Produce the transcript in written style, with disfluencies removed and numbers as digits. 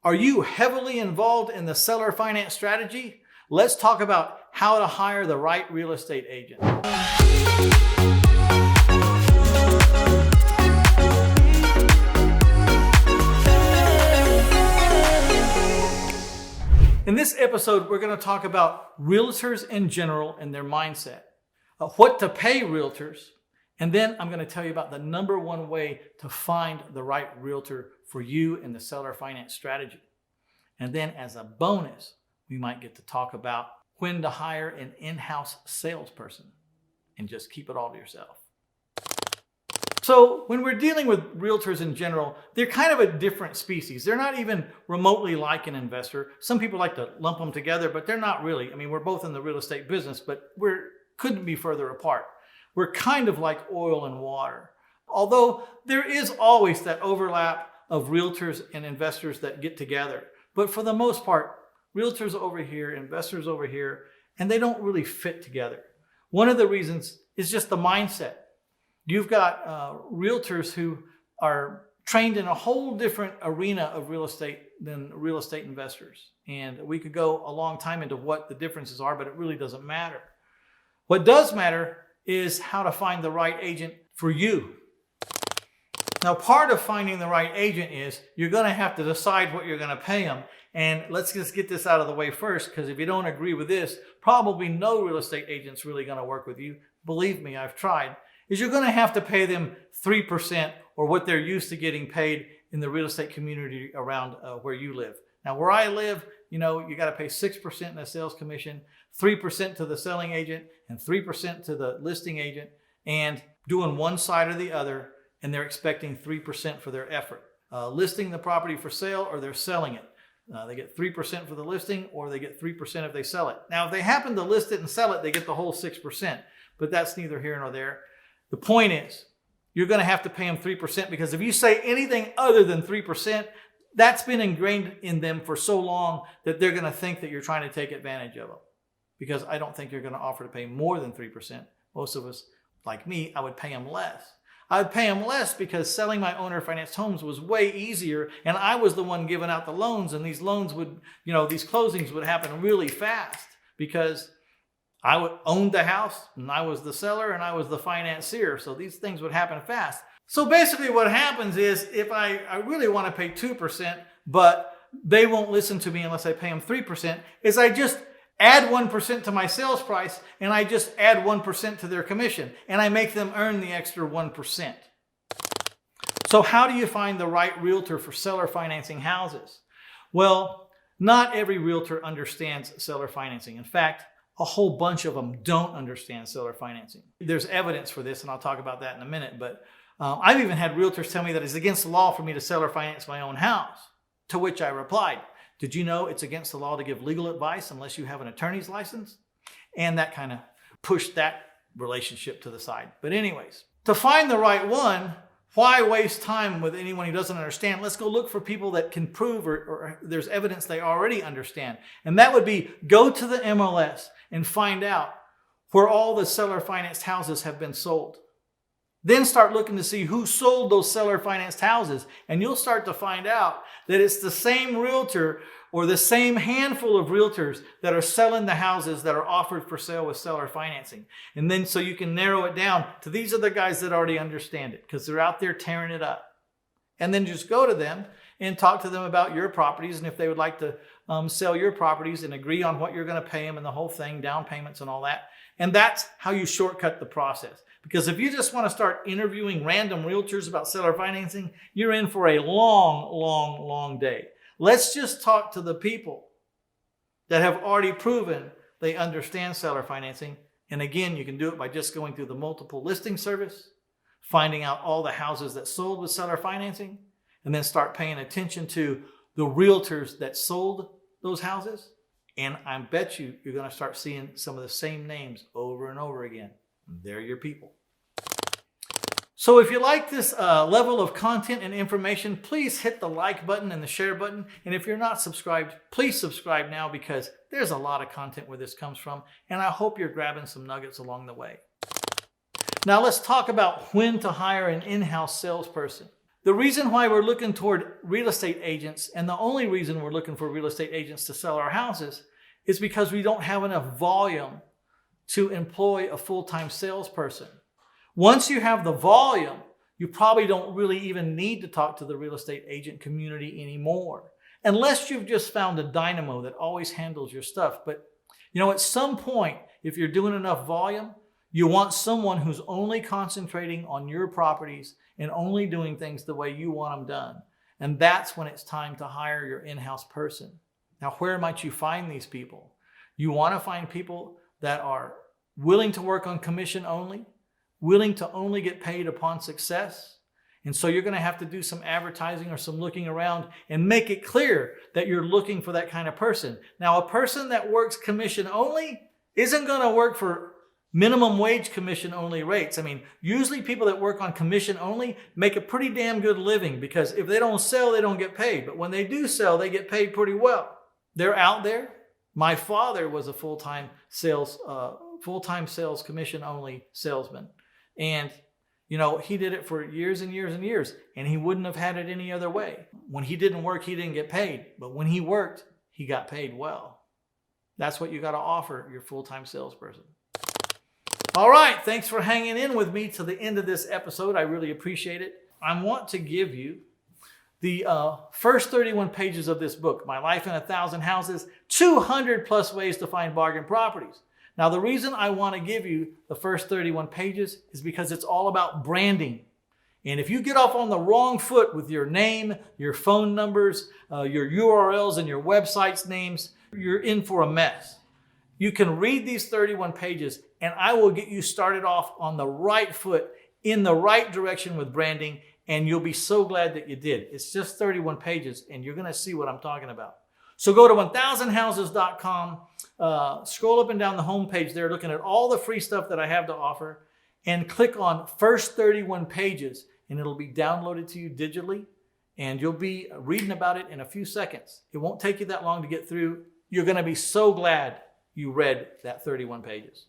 Are you heavily involved in the seller finance strategy? Let's talk about how to hire the right real estate agent. In this episode, we're going to talk about realtors in general and their mindset, what to pay realtors, and then I'm going to tell you about the number one way to find the right realtor for you in the seller finance strategy. And then as a bonus, we might get to talk about when to hire an in-house salesperson and just keep it all to yourself. So when we're dealing with realtors in general, they're kind of a different species. They're not even remotely like an investor. Some people like to lump them together, but they're not really. I mean, we're both in the real estate business, but we couldn't be further apart. We're kind of like oil and water. Although there is always that overlap of realtors and investors that get together. But for the most part, realtors over here, investors over here, and they don't really fit together. One of the reasons is just the mindset. You've got realtors who are trained in a whole different arena of real estate than real estate investors. And we could go a long time into what the differences are, but it really doesn't matter. What does matter is how to find the right agent for you. Now, part of finding the right agent is you're going to have to decide what you're going to pay them. And let's just get this out of the way first, because if you don't agree with this, probably no real estate agent's really going to work with you. Believe me, I've tried. Is you're going to have to pay them 3% or what they're used to getting paid in the real estate community around where you live. Now, where I live, you got to pay 6% in a sales commission, 3% to the selling agent, and 3% to the listing agent, and doing one side or the other, and they're expecting 3% for their effort. Listing the property for sale, or they're selling it. They get 3% for the listing, or they get 3% if they sell it. Now, if they happen to list it and sell it, they get the whole 6%, but that's neither here nor there. The point is, you're going to have to pay them 3% because if you say anything other than 3%, that's been ingrained in them for so long that they're going to think that you're trying to take advantage of them. Because I don't think you're going to offer to pay more than 3%. Most of us, like me, I would pay them less. I would pay them less because selling my owner-financed homes was way easier, and I was the one giving out the loans, and these loans would, these closings would happen really fast because I owned the house, and I was the seller, and I was the financier. So these things would happen fast. So basically what happens is if I really want to pay 2%, but they won't listen to me unless I pay them 3%, is I just add 1% to my sales price, and I just add 1% to their commission, and I make them earn the extra 1%. So how do you find the right realtor for seller financing houses? Well, not every realtor understands seller financing. In fact, a whole bunch of them don't understand seller financing. There's evidence for this, and I'll talk about that in a minute, but I've even had realtors tell me that it's against the law for me to seller finance my own house, to which I replied, did you know it's against the law to give legal advice unless you have an attorney's license? And that kind of pushed that relationship to the side. But anyways, to find the right one, why waste time with anyone who doesn't understand? Let's go look for people that can prove or there's evidence they already understand. And that would be go to the MLS and find out where all the seller financed houses have been sold. Then start looking to see who sold those seller financed houses. And you'll start to find out that it's the same realtor or the same handful of realtors that are selling the houses that are offered for sale with seller financing. And then so you can narrow it down to these are the guys that already understand it because they're out there tearing it up. And then just go to them and talk to them about your properties and if they would like to sell your properties and agree on what you're going to pay them and the whole thing, down payments and all that. And that's how you shortcut the process. Because if you just want to start interviewing random realtors about seller financing, you're in for a long day. Let's just talk to the people that have already proven they understand seller financing. And again, you can do it by just going through the multiple listing service, finding out all the houses that sold with seller financing, and then start paying attention to the realtors that sold those houses. And I bet you're going to start seeing some of the same names over and over again. They're your people. So if you like this level of content and information, please hit the like button and the share button. And if you're not subscribed, please subscribe now because there's a lot of content where this comes from. And I hope you're grabbing some nuggets along the way. Now let's talk about when to hire an in-house salesperson. The reason why we're looking toward real estate agents, and the only reason we're looking for real estate agents to sell our houses, is because we don't have enough volume to employ a full-time salesperson. Once you have the volume, you probably don't really even need to talk to the real estate agent community anymore, unless you've just found a dynamo that always handles your stuff. But at some point, if you're doing enough volume, you want someone who's only concentrating on your properties and only doing things the way you want them done. And that's when it's time to hire your in-house person. Now, where might you find these people? You want to find people that are willing to work on commission only, willing to only get paid upon success. And so you're going to have to do some advertising or some looking around and make it clear that you're looking for that kind of person. Now, a person that works commission only isn't going to work for minimum wage commission only rates. I mean, usually people that work on commission only make a pretty damn good living, because if they don't sell, they don't get paid. But when they do sell, they get paid pretty well. They're out there. My father was a full-time sales commission only salesman. And he did it for years and years and years, and he wouldn't have had it any other way. When he didn't work, he didn't get paid. But when he worked, he got paid well. That's what you got to offer your full-time salesperson. All right, thanks for hanging in with me to the end of this episode. I really appreciate it. I want to give you the first 31 pages of this book, My Life in 1,000 Houses, 200 plus ways to find bargain properties. Now, the reason I want to give you the first 31 pages is because it's all about branding. And if you get off on the wrong foot with your name, your phone numbers, your URLs, and your website's names, you're in for a mess. You can read these 31 pages, and I will get you started off on the right foot, in the right direction with branding, and you'll be so glad that you did. It's just 31 pages, and you're going to see what I'm talking about. So go to 1000houses.com, scroll up and down the homepage there, looking at all the free stuff that I have to offer, and click on First 31 Pages, and it'll be downloaded to you digitally, and you'll be reading about it in a few seconds. It won't take you that long to get through. You're going to be so glad you read that 31 pages.